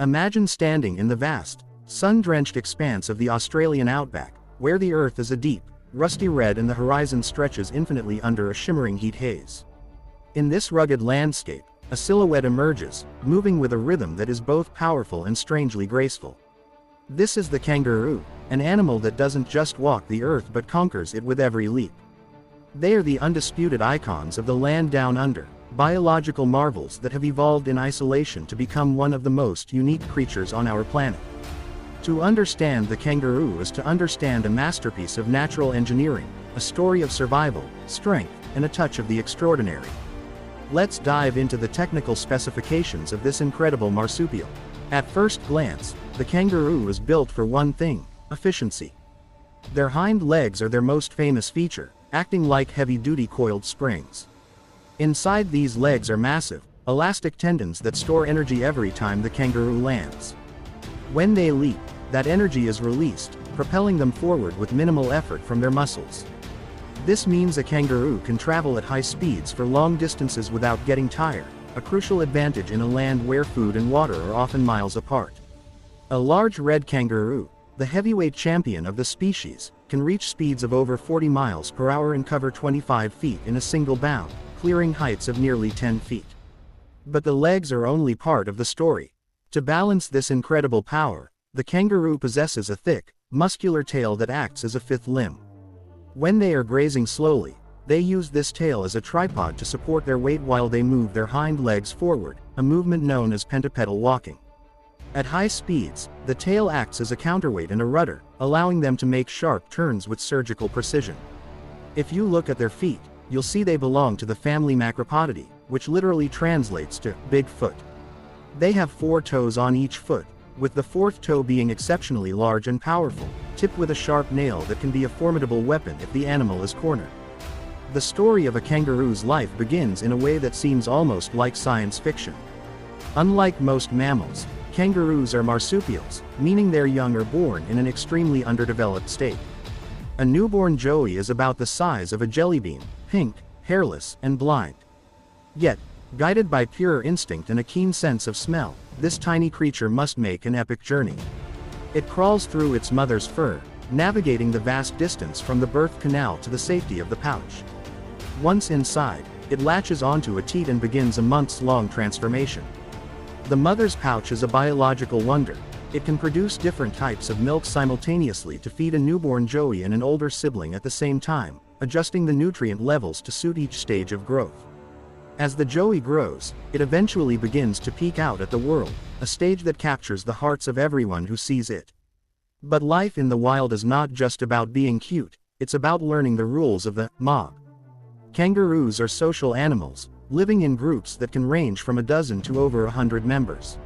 Imagine standing in the vast, sun-drenched expanse of the Australian Outback, where the earth is a deep, rusty red and the horizon stretches infinitely under a shimmering heat haze. In this rugged landscape, a silhouette emerges, moving with a rhythm that is both powerful and strangely graceful. This is the kangaroo, an animal that doesn't just walk the earth but conquers it with every leap. They are the undisputed icons of the land down under, biological marvels that have evolved in isolation to become one of the most unique creatures on our planet. To understand the kangaroo is to understand a masterpiece of natural engineering, a story of survival, strength, and a touch of the extraordinary. Let's dive into the technical specifications of this incredible marsupial. At first glance, the kangaroo is built for one thing: efficiency. Their hind legs are their most famous feature, acting like heavy-duty coiled springs. Inside these legs are massive, elastic tendons that store energy every time the kangaroo lands. When they leap, that energy is released, propelling them forward with minimal effort from their muscles. This means a kangaroo can travel at high speeds for long distances without getting tired, a crucial advantage in a land where food and water are often miles apart. A large red kangaroo, the heavyweight champion of the species, can reach speeds of over 40 miles per hour and cover 25 feet in a single bound, clearing heights of nearly 10 feet. But the legs are only part of the story. To balance this incredible power, the kangaroo possesses a thick, muscular tail that acts as a fifth limb. When they are grazing slowly, they use this tail as a tripod to support their weight while they move their hind legs forward, a movement known as pentapedal walking. At high speeds, the tail acts as a counterweight and a rudder, allowing them to make sharp turns with surgical precision. If you look at their feet, you'll see they belong to the family Macropodidae, which literally translates to big foot. They have 4 toes on each foot, with the 4th toe being exceptionally large and powerful, tipped with a sharp nail that can be a formidable weapon if the animal is cornered. The story of a kangaroo's life begins in a way that seems almost like science fiction. Unlike most mammals, kangaroos are marsupials, meaning their young are born in an extremely underdeveloped state. A newborn joey is about the size of a jelly bean, pink, hairless, and blind. Yet, guided by pure instinct and a keen sense of smell, this tiny creature must make an epic journey. It crawls through its mother's fur, navigating the vast distance from the birth canal to the safety of the pouch. Once inside, it latches onto a teat and begins a months-long transformation. The mother's pouch is a biological wonder. It can produce different types of milk simultaneously to feed a newborn joey and an older sibling at the same time, adjusting the nutrient levels to suit each stage of growth. As the joey grows, it eventually begins to peek out at the world, a stage that captures the hearts of everyone who sees it. But life in the wild is not just about being cute, it's about learning the rules of the mob. Kangaroos are social animals, living in groups that can range from a dozen to over 100 members.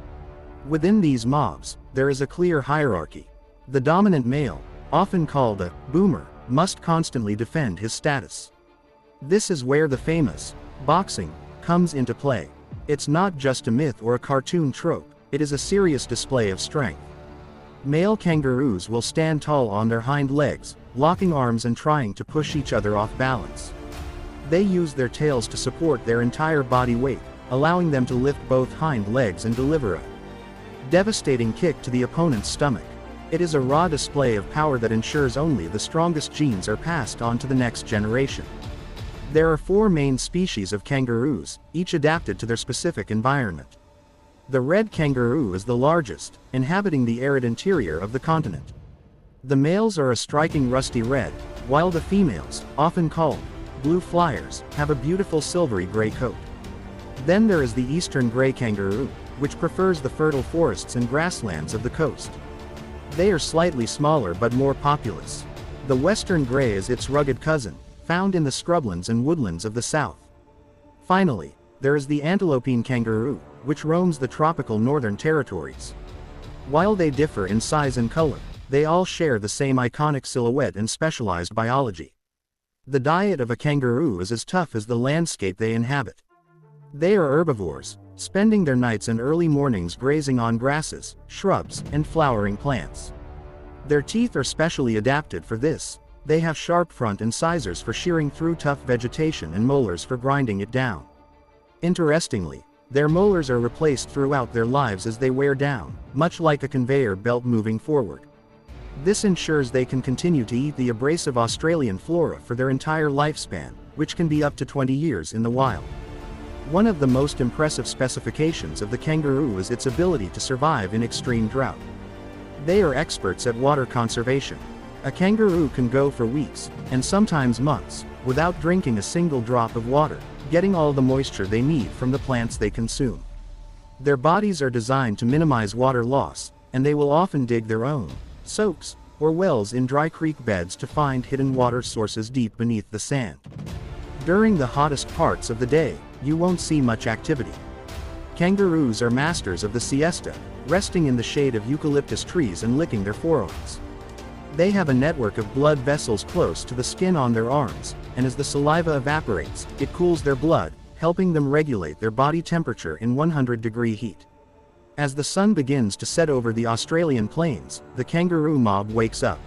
Within these mobs, there is a clear hierarchy. The dominant male, often called a boomer, must constantly defend his status. This is where the famous boxing comes into play. It's not just a myth or a cartoon trope, it is a serious display of strength. Male kangaroos will stand tall on their hind legs, locking arms and trying to push each other off balance. They use their tails to support their entire body weight, allowing them to lift both hind legs and deliver a devastating kick to the opponent's stomach. It is a raw display of power that ensures only the strongest genes are passed on to the next generation. There are 4 main species of kangaroos, each adapted to their specific environment. The red kangaroo is the largest, inhabiting the arid interior of the continent. The males are a striking rusty red, while the females, often called blue flyers, have a beautiful silvery gray coat. Then there is the eastern gray kangaroo, which prefers the fertile forests and grasslands of the coast. They are slightly smaller but more populous. The western gray is its rugged cousin, found in the scrublands and woodlands of the south. Finally, there is the antilopine kangaroo, which roams the tropical northern territories. While they differ in size and color, they all share the same iconic silhouette and specialized biology. The diet of a kangaroo is as tough as the landscape they inhabit. They are herbivores, spending their nights and early mornings grazing on grasses, shrubs, and flowering plants. Their teeth are specially adapted for this. They have sharp front incisors for shearing through tough vegetation and molars for grinding it down. Interestingly, Their molars are replaced throughout their lives as they wear down, much like a conveyor belt moving forward. This ensures they can continue to eat the abrasive Australian flora for their entire lifespan, which can be up to 20 years in the wild. One of the most impressive specifications of the kangaroo is its ability to survive in extreme drought. They are experts at water conservation. A kangaroo can go for weeks, and sometimes months, without drinking a single drop of water, getting all the moisture they need from the plants they consume. Their bodies are designed to minimize water loss, and they will often dig their own soaks or wells in dry creek beds to find hidden water sources deep beneath the sand. During the hottest parts of the day, you won't see much activity. Kangaroos are masters of the siesta, resting in the shade of eucalyptus trees and licking their forearms. They have a network of blood vessels close to the skin on their arms, and as the saliva evaporates, it cools their blood, helping them regulate their body temperature in 100-degree heat. As the sun begins to set over the Australian plains, the kangaroo mob wakes up.